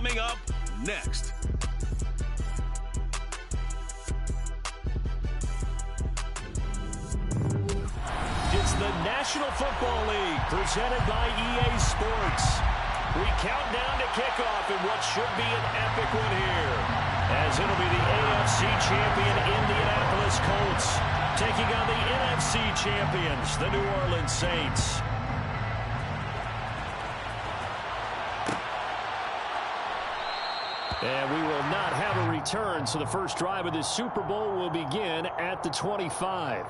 coming up next. It's the National Football League presented by EA Sports. We count down to kickoff in what should be an epic one here, as it'll be the AFC champion Indianapolis Colts taking on the NFC champions, the New Orleans Saints. And we will not have a return, so the first drive of this Super Bowl will begin at the 25.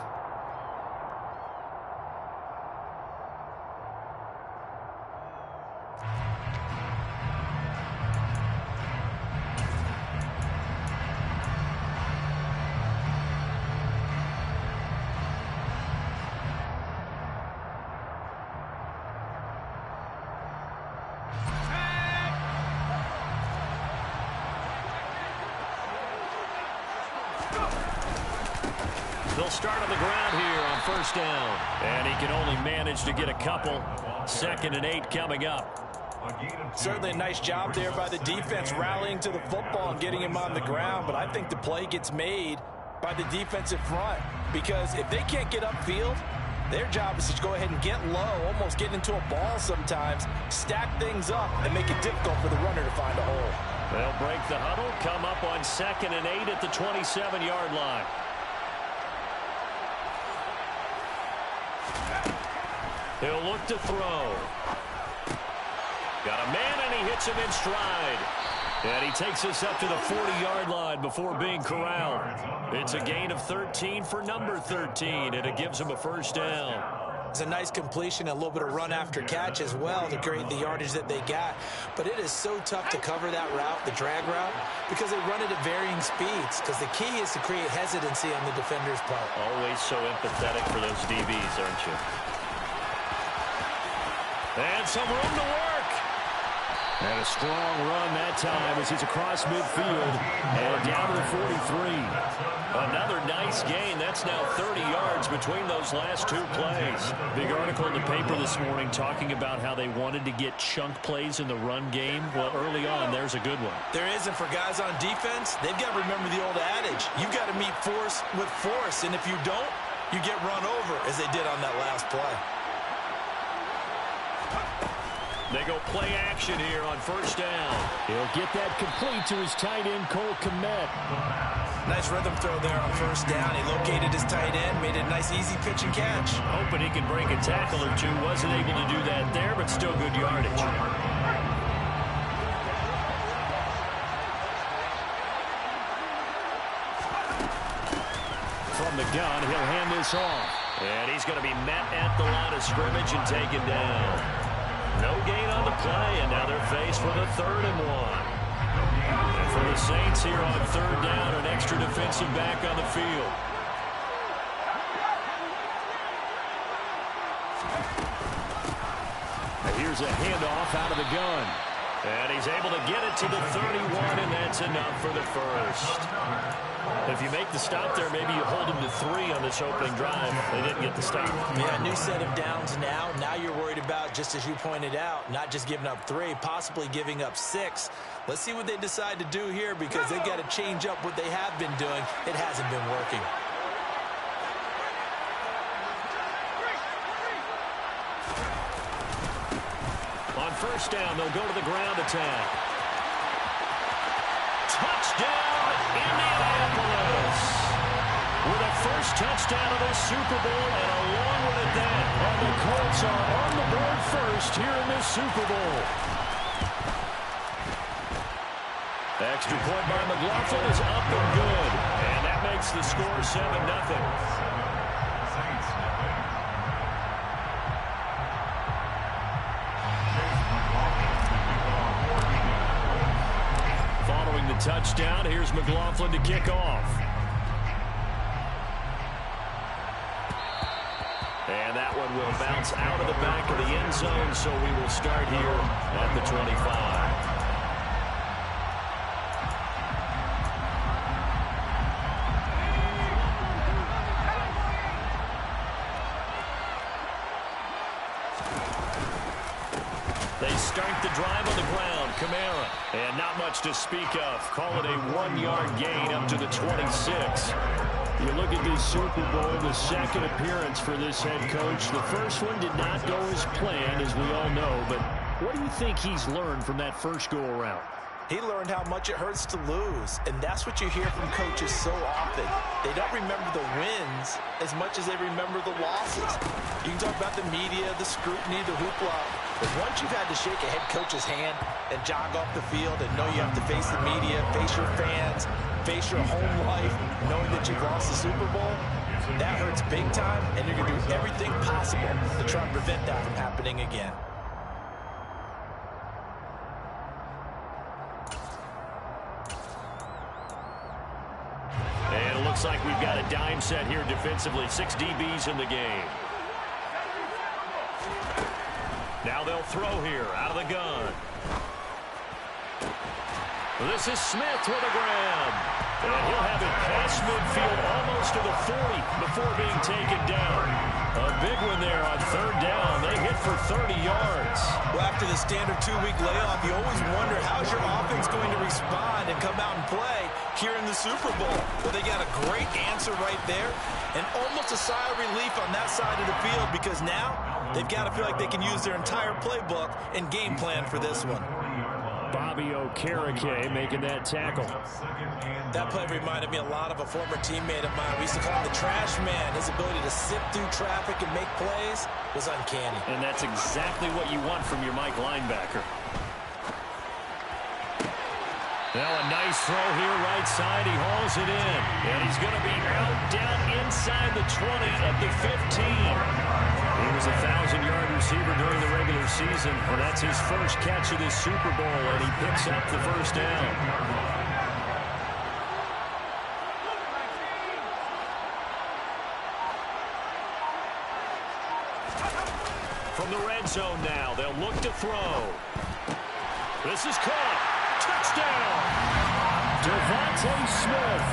They'll start on the ground here on first down. And he can only manage to get a couple. 2nd and 8 coming up. Certainly a nice job there by the defense rallying to the football and getting him on the ground. But I think the play gets made by the defensive front. Because if they can't get upfield, their job is to go ahead and get low, almost get into a ball sometimes, stack things up, and make it difficult for the runner to find a hole. They'll break the huddle, come up on 2nd and 8 at the 27-yard line. He'll look to throw. Got a man, and he hits him in stride. And he takes us up to the 40-yard line before being corralled. It's a gain of 13 for number 13, and it gives him a first down. It's a nice completion, a little bit of run after catch as well to create the yardage that they got. But it is so tough to cover that route, the drag route, because they run it at varying speeds. Because the key is to create hesitancy on the defender's part. Always so empathetic for those DBs, aren't you? And some room to work. And a strong run that time as he's across midfield and down to the 43. Another nice gain. That's now 30 yards between those last two plays. Big article in the paper this morning talking about how they wanted to get chunk plays in the run game. Well, early on, there's a good one. There is, and for guys on defense, they've got to remember the old adage. You've got to meet force with force, and if you don't, you get run over, as they did on that last play. They go play action here on first down. He'll get that complete to his tight end, Cole Kmet. Nice rhythm throw there on first down. He located his tight end, made it a nice, easy pitch and catch. Hoping he can break a tackle or two. Wasn't able to do that there, but still good yardage. From the gun, he'll hand this off. And he's going to be met at the line of scrimmage and taken down. No gain on the play, and now they're faced with a 3rd and 1. And for the Saints here on 3rd down, an extra defensive back on the field. And here's a handoff out of the gun. And he's able to get it to the 31, and that's enough for the first. If you make the stop there, maybe you hold them to 3 on this opening drive. They didn't get the stop. Yeah, new set of downs now. Now you're worried about, just as you pointed out, not just giving up 3, possibly giving up 6. Let's see what they decide to do here, because they've got to change up what they have been doing. It hasn't been working. On first down, they'll go to the ground attack. Touchdown, Indianapolis! With a first touchdown of this Super Bowl, and a long one at that. And the Colts are on the board first here in this Super Bowl. Extra point by McLaughlin is up and good. And that makes the score 7-0. Following the touchdown, here's McLaughlin to kick off. And that one will bounce out of the back of the end zone, so we will start here at the 25. They start the drive on the ground, Kamara. And not much to speak of. Call it a 1-yard gain up to the 26. You look at this Super Bowl, the second appearance for this head coach. The first one did not go as planned, as we all know. But what do you think he's learned from that first go-around? He learned how much it hurts to lose, and that's what you hear from coaches so often. They don't remember the wins as much as they remember the losses. You can talk about the media, the scrutiny, the hoopla, but once you've had to shake a head coach's hand and jog off the field and know you have to face the media, face your fans, face your home life, knowing that you've lost the Super Bowl, that hurts big time, and you're going to do everything possible to try and prevent that from happening again. And it looks like we've got a dime set here defensively. 6 DBs in the game. Now they'll throw here out of the gun. This is Smith with a grab. And he'll have it past midfield almost to the 40 before being taken down. A big one there on 3rd down. They hit for 30 yards. Well, after the standard 2-week layoff, you always wonder how's your offense going to respond and come out and play here in the Super Bowl. Well, they got a great answer right there and almost a sigh of relief on that side of the field because now they've got to feel like they can use their entire playbook and game plan for this one. Bobby Okereke making that tackle. That play reminded me a lot of a former teammate of mine. We used to call him the trash man. His ability to sift through traffic and make plays was uncanny. And that's exactly what you want from your Mike linebacker. Now a nice throw here right side. He hauls it in. And he's going to be out down inside the 20 at the 15. He was a 1,000-yard receiver during the regular season. And that's his first catch of this Super Bowl. And he picks up the first down. From the red zone now, they'll look to throw. This is caught. Touchdown! Devontae Smith,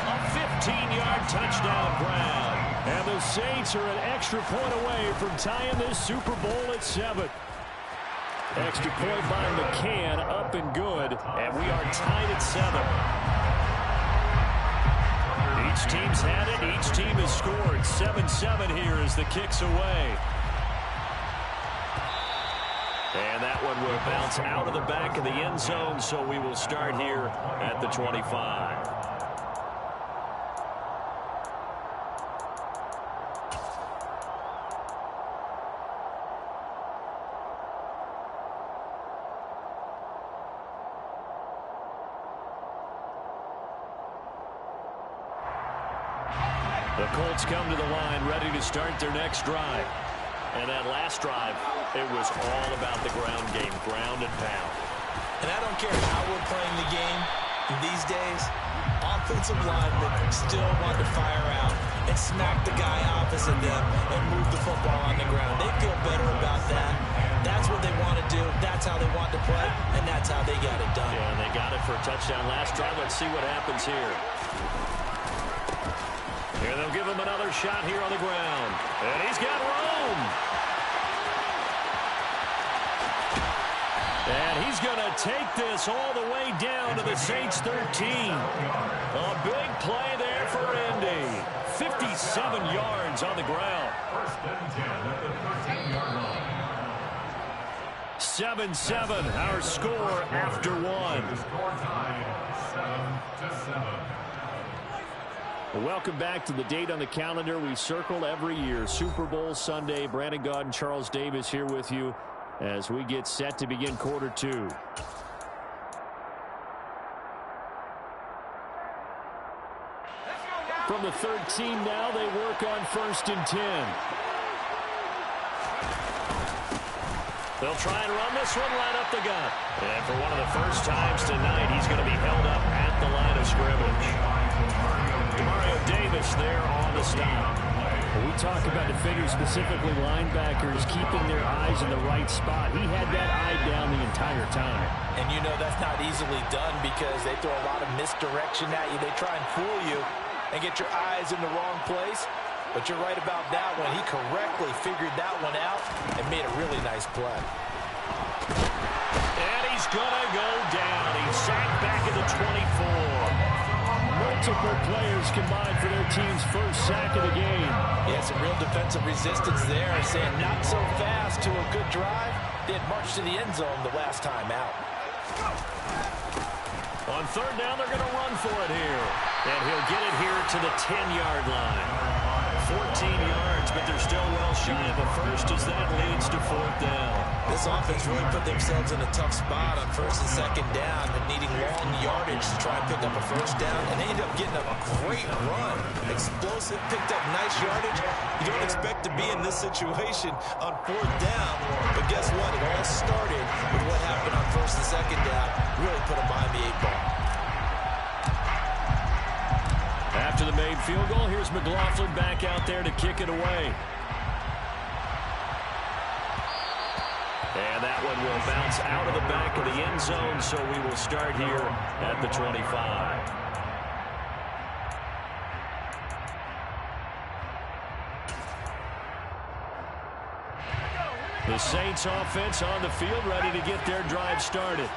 a 15-yard touchdown grab. And the Saints are an extra point away from tying this Super Bowl at 7. Extra point by McCann, up and good. And we are tied at 7. Each team's had it. Each team has scored. 7-7 here as the kick's away. And that one will bounce out of the back of the end zone, so we will start here at the 25. The Colts come to the line, ready to start their next drive. And that last drive, it was all about the ground game, ground and pound. And I don't care how we're playing the game these days, offensive linemen still want to fire out and smack the guy opposite them and move the football on the ground. They feel better about that. That's what they want to do. That's how they want to play, and that's how they got it done. Yeah, and they got it for a touchdown last drive. Let's see what happens here. Here they'll give him another shot here on the ground. And he's got room. And he's going to take this all the way down to the Saints 13. A big play there for Indy. 57 yards on the ground. 7-7, our score after one. Welcome back to the date on the calendar we circle every year. Super Bowl Sunday. Brandon Gaud and Charles Davis here with you as we get set to begin quarter 2. From the 13 now, they work on 1st and 10. They'll try and run this one right up the gut. And for one of the first times tonight, he's going to be held up at the line of scrimmage. Mario Davis there on the stop. When we talk about defenders, specifically linebackers, keeping their eyes in the right spot. He had that eye down the entire time. And you know that's not easily done because they throw a lot of misdirection at you. They try and fool you and get your eyes in the wrong place. But you're right about that one. He correctly figured that one out and made a really nice play. And he's going to go down. He's sacked back at the 24. Multiple players combined for their team's first sack of the game. Yeah, some real defensive resistance there, saying not so fast to a good drive. They had marched to the end zone the last time out. On third down, they're going to run for it here. And he'll get it here to the 10-yard line. 14 yards, but they're still well shy of a first as that leads to fourth down. This offense really put themselves in a tough spot on first and second down and needing long yardage to try and pick up a first down. And they ended up getting a great run. Explosive, picked up nice yardage. You don't expect to be in this situation on fourth down. But guess what? It all started with what happened on first and second down. Really put them behind the 8-ball. After the made field goal, here's McLaughlin back out there to kick it away. And that one will bounce out of the back of the end zone, so we will start here at the 25. The Saints offense on the field, ready to get their drive started.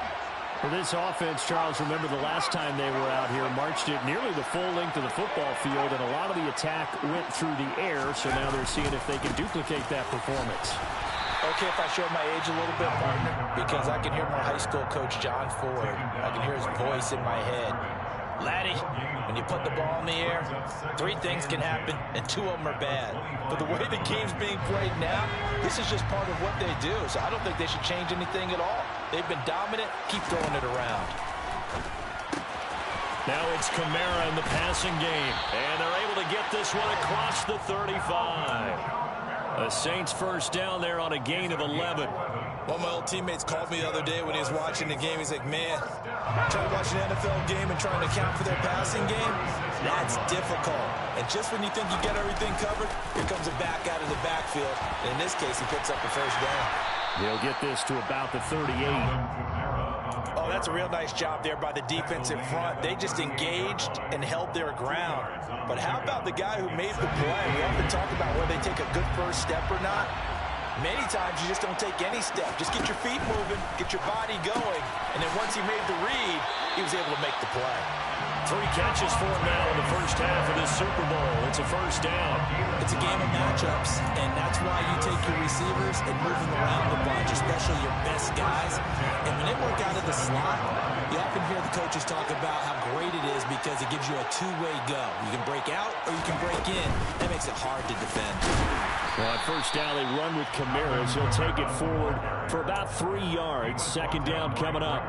For this offense, Charles, remember the last time they were out here, marched it nearly the full length of the football field, and a lot of the attack went through the air, so now they're seeing if they can duplicate that performance. Okay, if I show my age a little bit, partner, because I can hear my high school coach, John Ford. I can hear his voice in my head. Laddie, when you put the ball in the air, 3 things can happen, and 2 of them are bad. But the way the game's being played now, this is just part of what they do, so I don't think they should change anything at all. They've been dominant. Keep throwing it around. Now it's Kamara in the passing game, and they're able to get this one across the 35. A Saints first down there on a gain of 11. One of my old teammates called me the other day when he was watching the game. He's like, man, trying to watch an NFL game and trying to account for their passing game, that's difficult. And just when you think you get everything covered, here comes a back out of the backfield. And in this case, he picks up the first down. They'll get this to about the 38. Oh, that's a real nice job there by the defensive front. They just engaged and held their ground. But how about the guy who made the play? We often talk about whether they take a good first step or not. Many times you just don't take any step. Just get your feet moving, get your body going, and then once he made the read, he was able to make the play. 3 catches for him now in the first half of this Super Bowl. It's a first down. It's a game of matchups, and that's why you take your receivers and move them around a bunch, especially your best guys. And when they work out of the slot, you often hear the coaches talk about how great it is because it gives you a 2-way go. You can break out or you can break in. That makes it hard to defend. Well, at first down, they run with Kamara. He'll take it forward for about 3 yards. Second down coming up.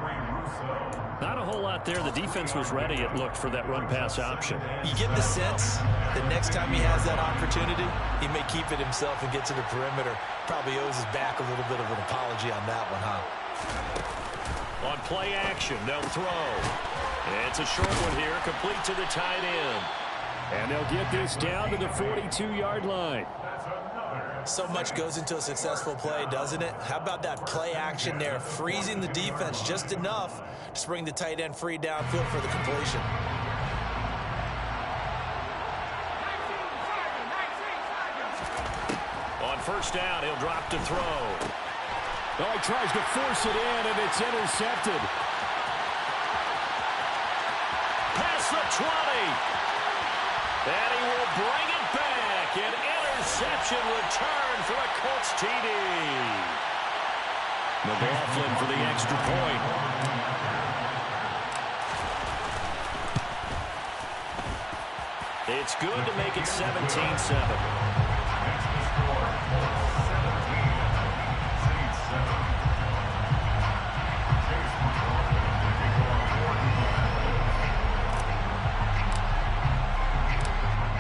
Not a whole lot there. The defense was ready, it looked, for that run-pass option. You get the sense that next time he has that opportunity, he may keep it himself and get to the perimeter. Probably owes his back a little bit of an apology on that one, huh? On play action, they'll throw. It's a short one here, complete to the tight end. And they'll get this down to the 42-yard line. So much goes into a successful play, doesn't it? How about that play action there, freezing the defense just enough to spring the tight end free downfield for the completion. On first down, he'll drop to throw. Oh, he tries to force it in, and it's intercepted. Past the 20. And he will bring it back. An interception return for a Colts TD. McLaughlin for the extra point. It's good to make it 17-7.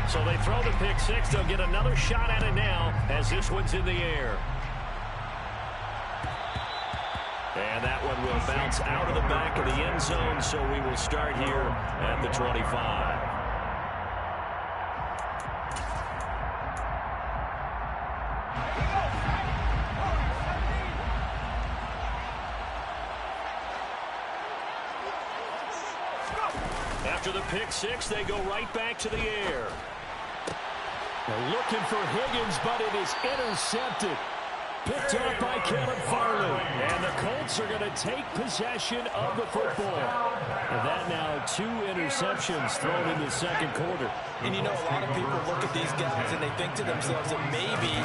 So they throw the pick six. They'll get another shot at it now as this one's in the air. And that one will bounce out of the back of the end zone, so we will start here at the 25. After the pick six, they go right back to the air. They're looking for Higgins, but it is intercepted. Picked up by Caleb Farley. And the Colts are going to take possession of the football. And that now 2 interceptions thrown in the second quarter. And you know, a lot of people look at these guys and they think to themselves that maybe,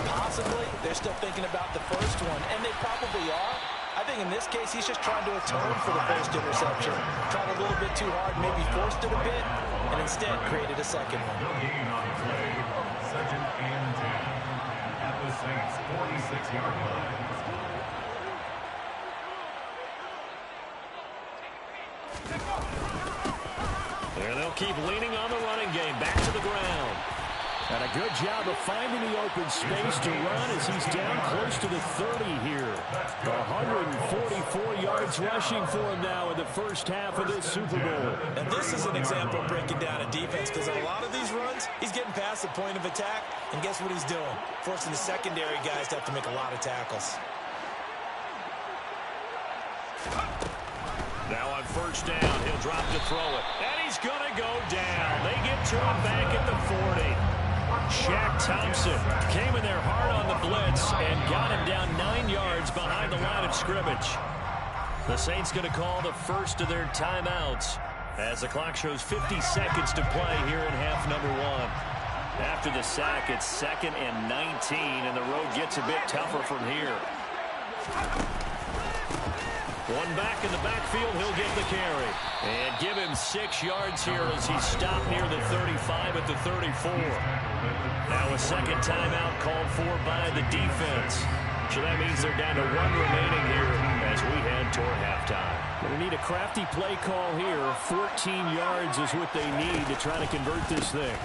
possibly, they're still thinking about the first one. And they probably are. I think in this case, he's just trying to atone for the first interception. Tried a little bit too hard, maybe forced it a bit, and instead created a second one. Second and 10 at the Saints' 46-yard line. And they'll keep leaning on the running game. Back to the ground. And a good job of finding the open space to run as he's down close to the 30 here. 144 yards rushing for him now in the first half of this Super Bowl. And this is an example of breaking down a defense, because a lot of these runs, he's getting past the point of attack, and guess what he's doing? Forcing the secondary guys to have to make a lot of tackles. Now on first down, he'll drop to throw it. And he's going to go down. They get to him back at the 40. Shaq Thompson came in there hard on the blitz and got him down 9 yards behind the line of scrimmage. The Saints going to call the first of their timeouts as the clock shows 50 seconds to play here in half number 1. After the sack, it's 2nd and 19, and the road gets a bit tougher from here. One back in the backfield, he'll get the carry. And give him 6 yards here as he stopped near the 35 at the 34. Now a second timeout called for by the defense. So that means they're down to 1 remaining here as we head toward halftime. They need a crafty play call here. 14 yards is what they need to try to convert this thing.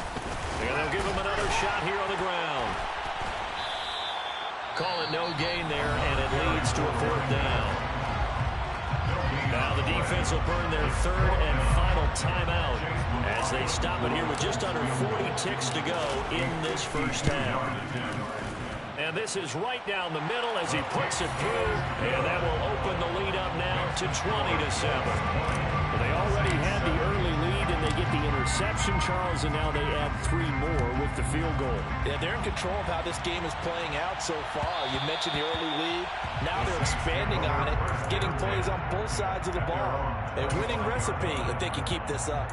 And they'll give him another shot here on the ground. Call it no gain there, and it leads to a 4th down. Now the defense will burn their 3rd and final timeout as they stop it here with just under 40 ticks to go in this first half. And this is right down the middle as he puts it through, and that will open the lead up now to 20-7. Well, they already had the early lead, and they get the interception, Charles, and now they add 3 more with the field goal. Yeah, they're in control of how this game is playing out so far. You mentioned the early lead. Now they're expanding on it, getting plays on both sides of the ball. A winning recipe if they can keep this up.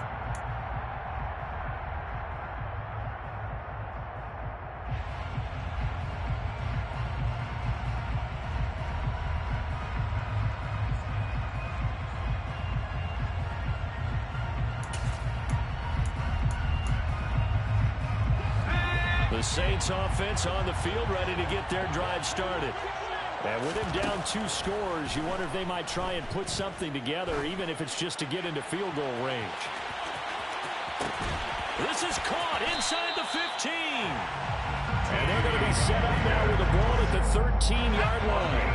The Saints offense on the field, ready to get their drive started. And with him down 2 scores, you wonder if they might try and put something together, even if it's just to get into field goal range. This is caught inside the 15. And they're going to be set up now with the ball at the 13-yard line.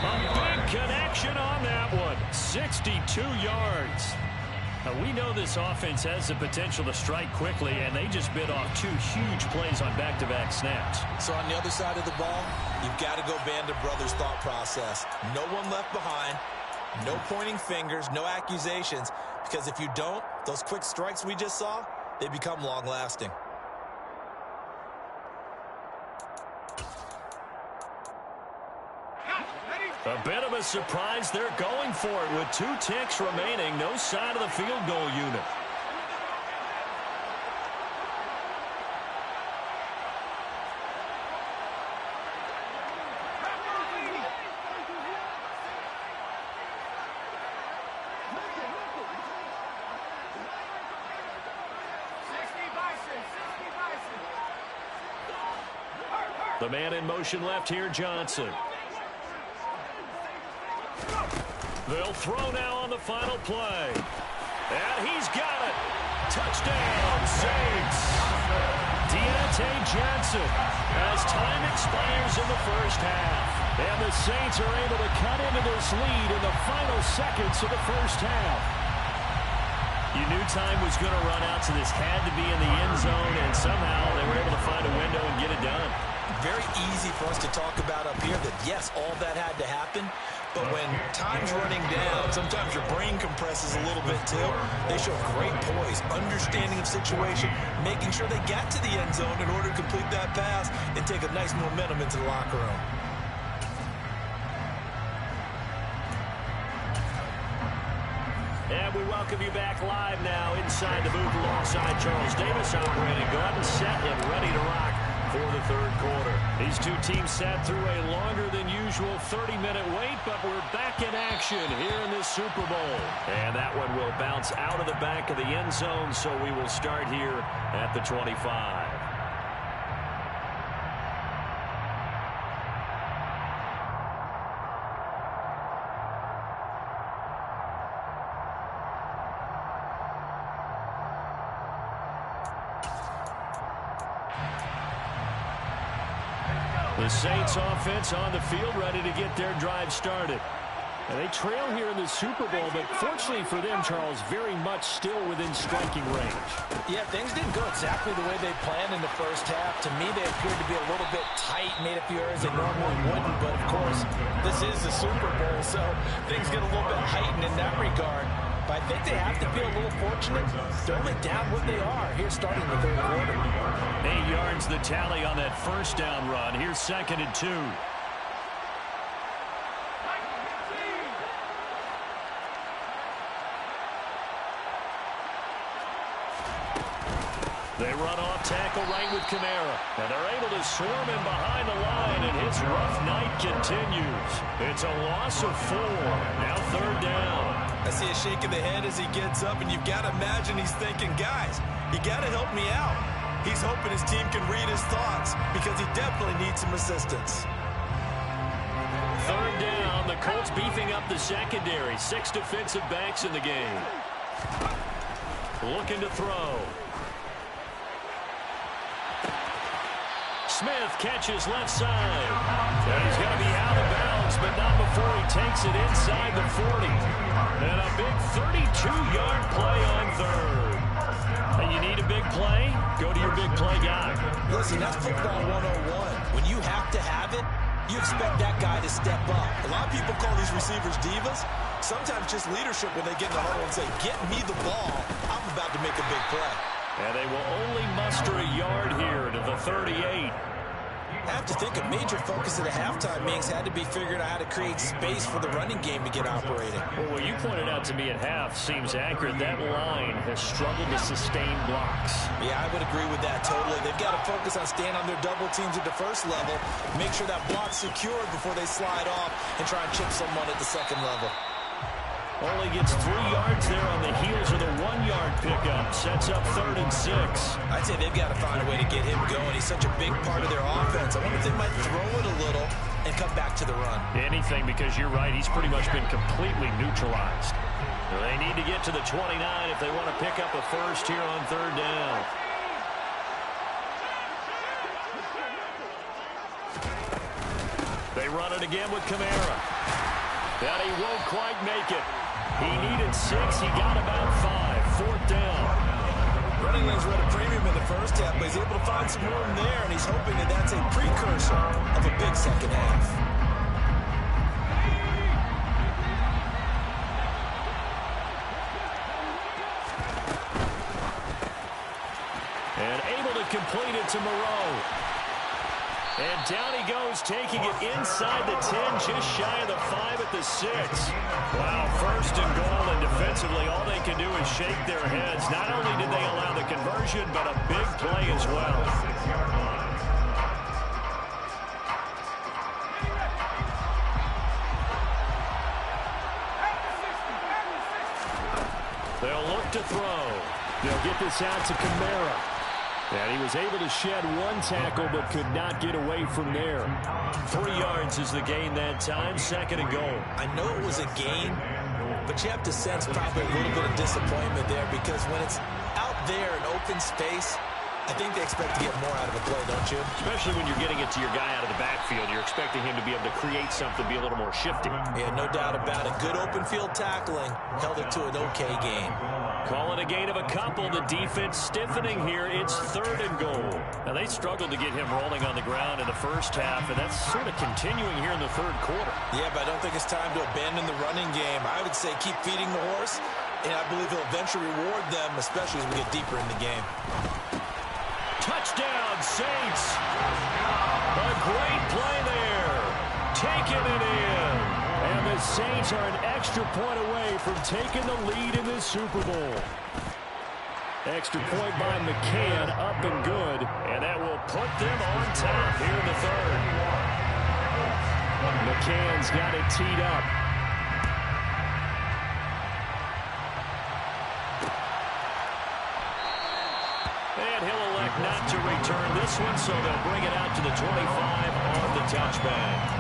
A big connection on that one. 62 yards. Now, we know this offense has the potential to strike quickly, and they just bit off 2 huge plays on back-to-back snaps. So on the other side of the ball, you've got to go Band of Brothers thought process. No one left behind, no pointing fingers, no accusations, because if you don't, those quick strikes we just saw, they become long-lasting. A bit of a surprise. They're going for it with 2 ticks remaining. No sign of the field goal unit. The man in motion left here, Johnson. They'll throw now on the final play. And he's got it. Touchdown, Saints. Deontay Johnson as time expires in the first half. And the Saints are able to cut into this lead in the final seconds of the first half. You knew time was going to run out, so this had to be in the end zone, and somehow they were able to find a window and get it done. Very easy for us to talk about up here that, yes, all that had to happen, but when time's running down, sometimes your brain compresses passes a little bit too. They show great poise, understanding of situation, making sure they get to the end zone in order to complete that pass and take a nice momentum into the locker room. And we welcome you back live now inside the booth alongside Charles Davis, operating gun, set and ready to rock for the third quarter. These two teams sat through a longer than usual 30-minute wait, but we're back in action here in this Super Bowl. And that one will bounce out of the back of the end zone, so we will start here at the 25. The Saints offense on the field, ready to get their drive started. And they trail here in the Super Bowl, but fortunately for them, Charles, very much still within striking range. Yeah, things didn't go exactly the way they planned in the first half. To me, they appeared to be a little bit tight, made a few errors they normally wouldn't. But, of course, this is the Super Bowl, so things get a little bit heightened in that regard. But I think they have to feel a little fortunate to only down what they are here starting the third quarter. 8 yards the tally on that first down run. Here's 2nd and 2. They run off tackle right with Kamara. And they're able to swarm him behind the line, and his rough night continues. It's a loss of 4. Now 3rd down. I see a shake of the head as he gets up, and you've got to imagine he's thinking, guys, you got to help me out. He's hoping his team can read his thoughts because he definitely needs some assistance. 3rd down. The Colts beefing up the secondary. 6 defensive backs in the game. Looking to throw. Smith catches left side. And he's going to be out of bounds, but not before he takes it inside the 40. And a big 32-yard play on 3rd. And you need a big play? Go to your big play guy. Listen, that's football 101. When you have to have it, you expect that guy to step up. A lot of people call these receivers divas. Sometimes just leadership when they get in the huddle and say, get me the ball. I'm about to make a big play. And they will only muster a yard here to the 38. I have to think a major focus at the halftime meetings had to be figuring out how to create space for the running game to get operating. Well, what you pointed out to me at half seems accurate. That line has struggled to sustain blocks. Yeah, I would agree with that totally. They've got to focus on staying on their double teams at the first level, make sure that block's secured before they slide off and try and chip someone at the second level. Only gets 3 yards there on the heels of the 1-yard pickup. Sets up 3rd and 6. I'd say they've got to find a way to get him going. He's such a big part of their offense. I wonder if they might throw it a little and come back to the run. Anything, because you're right. He's pretty much been completely neutralized. They need to get to the 29 if they want to pick up a first here on 3rd down. They run it again with Kamara. And he won't quite make it. He needed 6. He got about 5. 4th down. Running lanes were at a premium in the first half, but he's able to find some room there, and he's hoping that that's a precursor of a big second half. And able to complete it to Moreau. And down he goes, taking it inside the 10, just shy of the 5 at the 6. Wow, 1st and goal, and defensively all they can do is shake their heads. Not only did they allow the conversion, but a big play as well. They'll look to throw. They'll get this out to Kamara. And he was able to shed 1 tackle, but could not get away from there. 3 yards is the gain that time, 2nd and goal. I know it was a gain, but you have to sense probably a little bit of disappointment there because when it's out there in open space, I think they expect to get more out of a play, don't you? Especially when you're getting it to your guy out of the backfield. You're expecting him to be able to create something, be a little more shifty. Yeah, no doubt about it. Good open field tackling held it to an okay game. Call it a gain of a couple. The defense stiffening here. It's 3rd and goal. Now, they struggled to get him rolling on the ground in the first half, and that's sort of continuing here in the 3rd quarter. Yeah, but I don't think it's time to abandon the running game. I would say keep feeding the horse And I believe he'll eventually reward them, especially as we get deeper in the game. Touchdown, Saints. A great play there. Taking it in. And the Saints are an extra point away from taking the lead in this Super Bowl. Extra point by McCann, up and good. And that will put them on top here in the third. McCann's got it teed up. And he'll elect not to return this one, so they'll bring it out to the 25 on the touchback.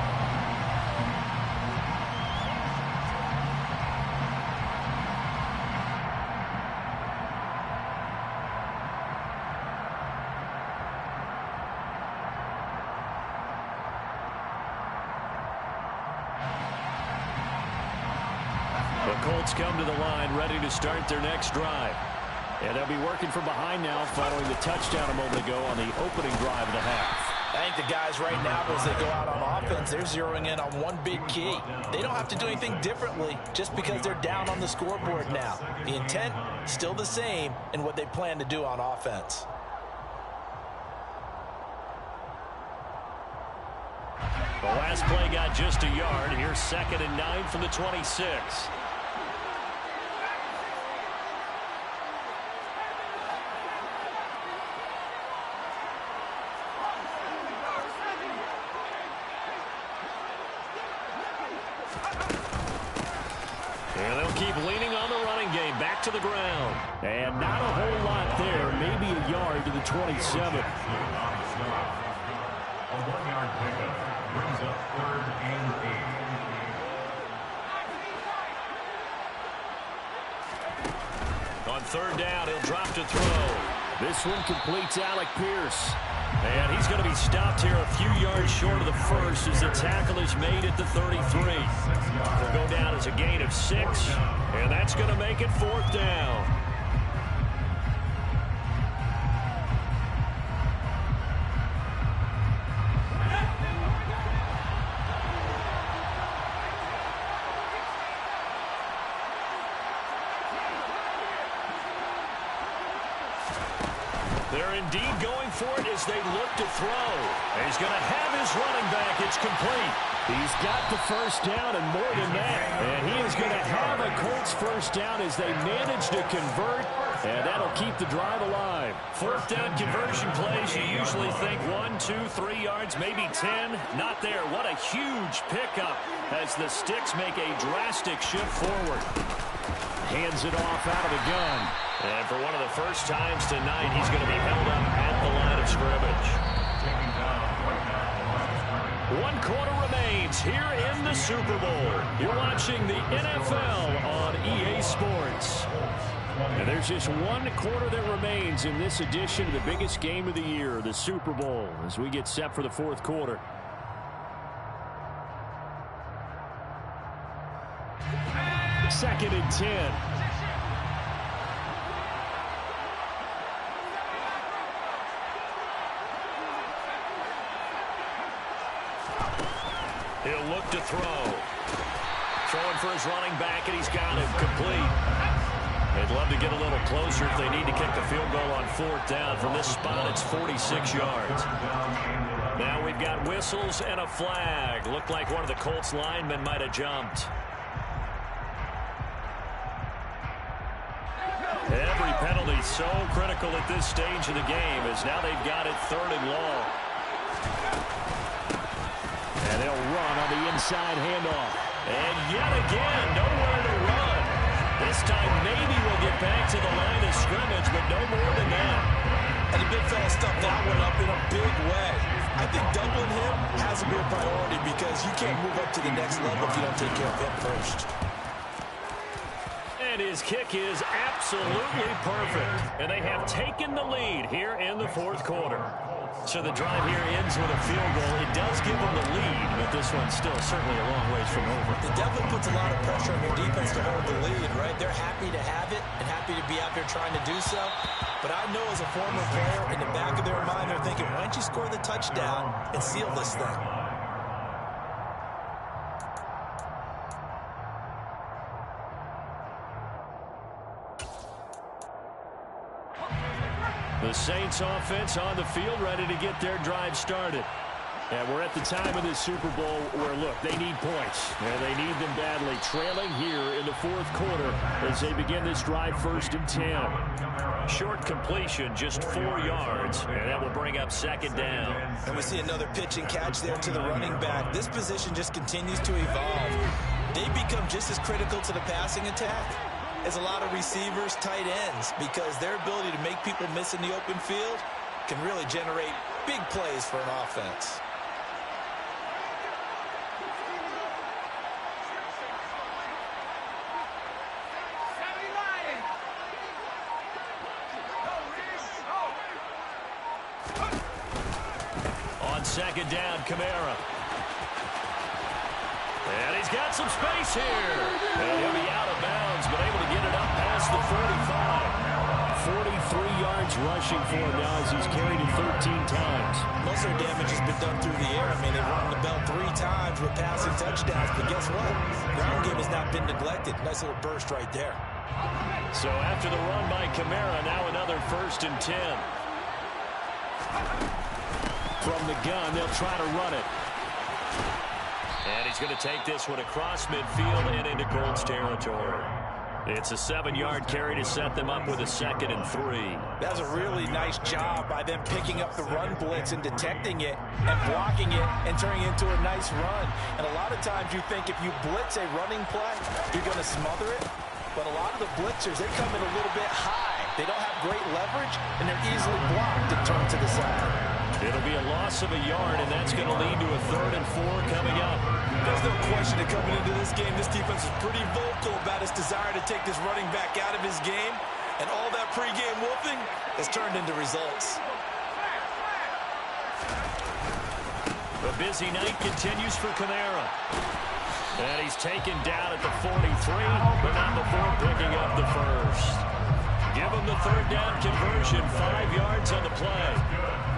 Colts come to the line, ready to start their next drive. And they'll be working from behind now following the touchdown a moment ago on the opening drive of the half. I think the guys right now, as they go out on offense, they're zeroing in on one big key. They don't have to do anything differently just because they're down on the scoreboard now. The intent, still the same in what they plan to do on offense. The last play got just a yard. Here's 2nd and 9 from the 26. And they'll keep leaning on the running game. Back to the ground. And not a whole lot there. Maybe a yard to the 27. A 1-yard pickup brings up 3rd and 8. On 3rd down, he'll drop to throw. This one completes Alec Pierce. And he's going to be stopped here a few yards short of the first as the tackle is made at the 33. Will go down as a gain of 6, and that's going to make it 4th down. They're indeed going for it as they look to throw. And he's going to have his running back. It's complete. He's got the first down and more than that. And he is going to have a Colts first down as they manage to convert. And that'll keep the drive alive. 4th down conversion plays, you usually think 1, 2, 3 yards, maybe 10. Not there. What a huge pickup as the Sticks make a drastic shift forward. Hands it off out of the gun. And for one of the first times tonight, he's going to be held up at the line of scrimmage. 1 quarter remains here in the Super Bowl. You're watching the NFL on EA Sports. And there's just 1 quarter that remains in this edition of the biggest game of the year, the Super Bowl, as we get set for the 4th quarter. Second and 10. He'll look to throw. Throwing for his running back, and he's got him complete. They'd love to get a little closer if they need to kick the field goal on 4th down. From this spot, it's 46 yards. Now we've got whistles and a flag. Looked like one of the Colts linemen might have jumped. Every penalty so critical at this stage of the game as now they've got it 3rd and long. And they'll run on the inside handoff. And yet again, nowhere to run. This time maybe we'll get back to the line of scrimmage, but no more than that. And the big fella stuffed that one up in a big way. I think doubling him has to be a priority because you can't move up to the next level if you don't take care of him first. And his kick is absolutely perfect. And they have taken the lead here in the 4th quarter. So the drive here ends with a field goal. It does give them the lead, but this one's still certainly a long ways from over. It definitely puts a lot of pressure on your defense to hold the lead, right? They're happy to have it and happy to be out there trying to do so. But I know as a former player, in the back of their mind, they're thinking, why don't you score the touchdown and seal this thing? The Saints offense on the field, ready to get their drive started. And we're at the time of this Super Bowl where, look, they need points. And they need them badly. Trailing here in the fourth quarter as they begin this drive, 1st and 10. Short completion, just 4 yards. And that will bring up 2nd down. And we see another pitch and catch there to the running back. This position just continues to evolve. They become just as critical to the passing attack as a lot of receivers, tight ends, because their ability to make people miss in the open field can really generate big plays for an offense. On 2nd down, Kamara. And he's got some space here. And he'll be out of bounds, but able to get it up past the 45. 43 yards rushing for him now as he's carried it 13 times. Most of their damage has been done through the air. I mean, they've rung the bell 3 times with passing touchdowns. But guess what? Ground game has not been neglected. Nice little burst right there. So after the run by Kamara, now another 1st and 10. From the gun, they'll try to run it. And he's going to take this one across midfield and into Colts territory. It's a 7-yard carry to set them up with a 2nd and 3. That was a really nice job by them picking up the run blitz and detecting it and blocking it and turning it into a nice run. And a lot of times you think if you blitz a running play, you're going to smother it. But a lot of the blitzers, they come in a little bit high. They don't have great leverage, and they're easily blocked and turned to the side. It'll be a loss of a yard, and that's going to lead to a 3rd and 4 coming up. There's no question that coming into this game, this defense is pretty vocal about its desire to take this running back out of his game. And all that pregame wolfing has turned into results. The busy night continues for Kamara. And he's taken down at the 43, but not before picking up the 1st. Give him the 3rd down conversion, 5 yards on the play.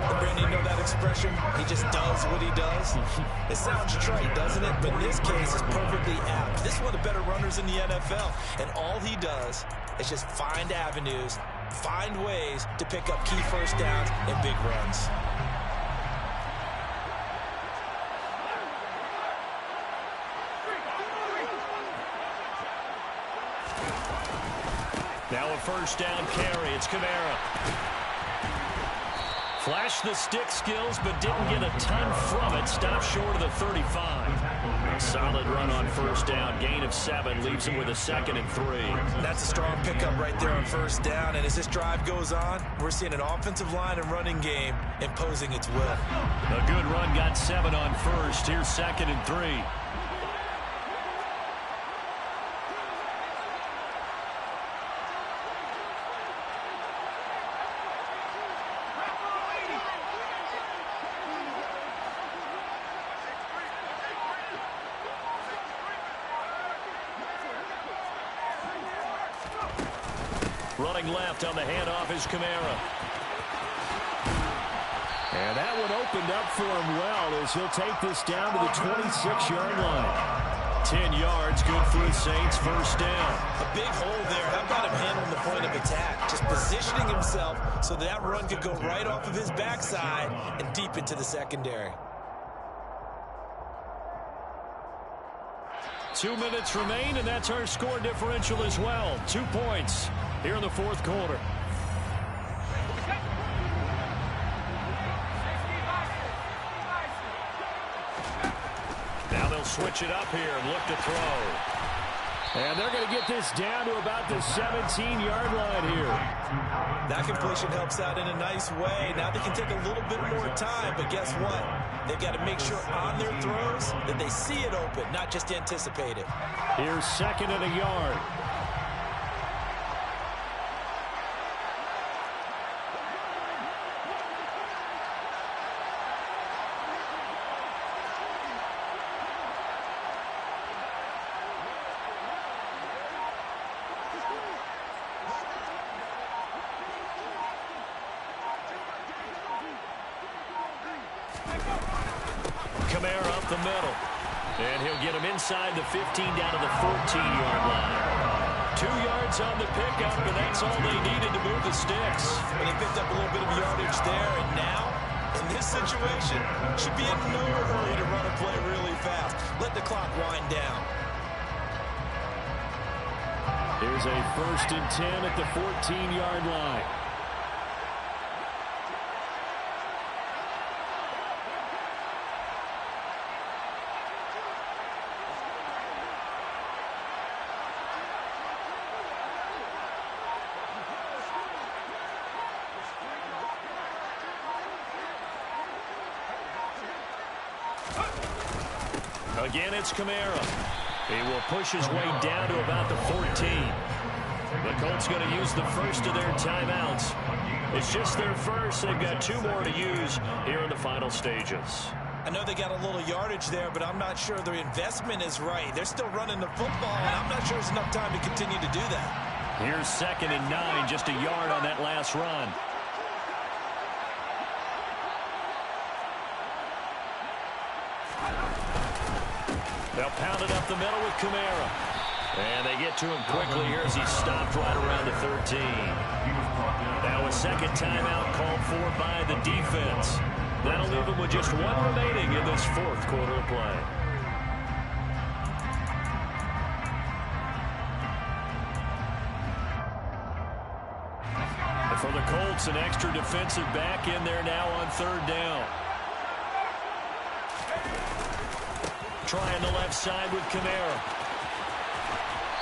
Brandon, you know that expression? He just does what he does. It sounds trite, doesn't it? But in this case, it's perfectly apt. This is one of the better runners in the NFL. And all he does is just find avenues, find ways to pick up key 1st downs and big runs. Now a 1st down carry. It's Kamara. Flashed the stick skills, but didn't get a ton from it. Stopped short of the 35. Solid run on 1st down. Gain of 7 leaves him with a 2nd and 3. That's a strong pickup right there on 1st down. And as this drive goes on, we're seeing an offensive line and running game imposing its will. A good run, got 7 on 1st. Here's 2nd and 3. Running left on the handoff is Kamara. And that one opened up for him well as he'll take this down to the 26-yard line. 10 yards, good for the Saints, 1st down. A big hole there. How about him handling the point of attack? Just positioning himself so that run could go right off of his backside and deep into the secondary. 2 minutes remain, and that's our score differential as well. 2 points here in the fourth quarter. Now they'll switch it up here and look to throw. And they're going to get this down to about the 17-yard line here. That completion helps out in a nice way. Now they can take a little bit more time, but guess what? They've got to make sure on their throws that they see it open, not just anticipate it. Here's 2nd and a yard. Kamara up the middle. And he'll get him inside the 15 down to the 14-yard line. 2 yards on the pickup, and that's all they needed to move the sticks. And they picked up a little bit of yardage there, and now, in this situation, should be in no hurry to run a play really fast. Let the clock wind down. Here's a 1st and 10 at the 14-yard line. Again, it's Kamara. He will push his way down to about the 14. The Colts going to use the first of their timeouts. It's just their first. They've got 2 more to use here in the final stages. I know they got a little yardage there, but I'm not sure their investment is right. They're still running the football, and I'm not sure there's enough time to continue to do that. Here's 2nd and 9, just a yard on that last run. They'll pound it up the middle with Kamara. And they get to him quickly here as he stopped right around the 13. Now a 2nd timeout called for by the defense. That'll leave them with just 1 remaining in this 4th quarter of play. And for the Colts, an extra defensive back in there now on 3rd down. Trying the left side with Kamara.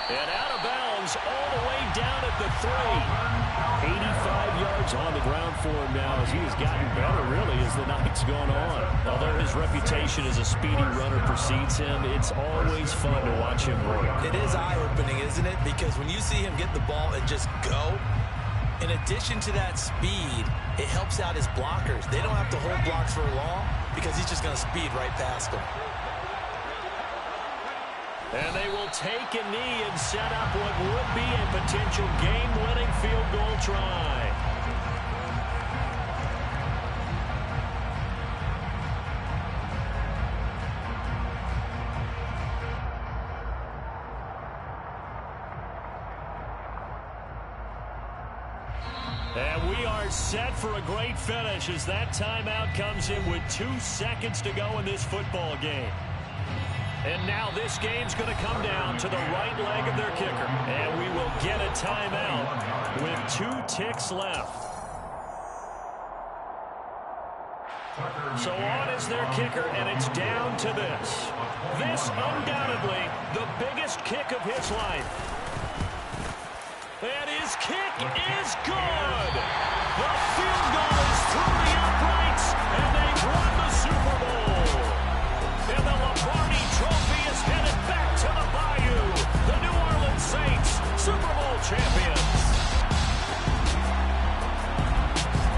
And out of bounds all the way down at the 3. 85 yards on the ground for him now as he has gotten better, really, as the night's gone on. Although his reputation as a speedy runner precedes him, it's always fun to watch him work. It is eye-opening, isn't it? Because when you see him get the ball and just go, in addition to that speed, it helps out his blockers. They don't have to hold blocks for long because he's just going to speed right past them. And they will take a knee and set up what would be a potential game-winning field goal try. And we are set for a great finish as that timeout comes in with 2 seconds to go in this football game. And now this game's going to come down to the right leg of their kicker. And we will get a timeout with 2 ticks left. So on is their kicker, and it's down to this. This undoubtedly the biggest kick of his life. And his kick is good. The field goal is through the uprights, and they've won the Super Bowl. And the Lombardi Trophy is headed back to the Bayou. The New Orleans Saints, Super Bowl champions.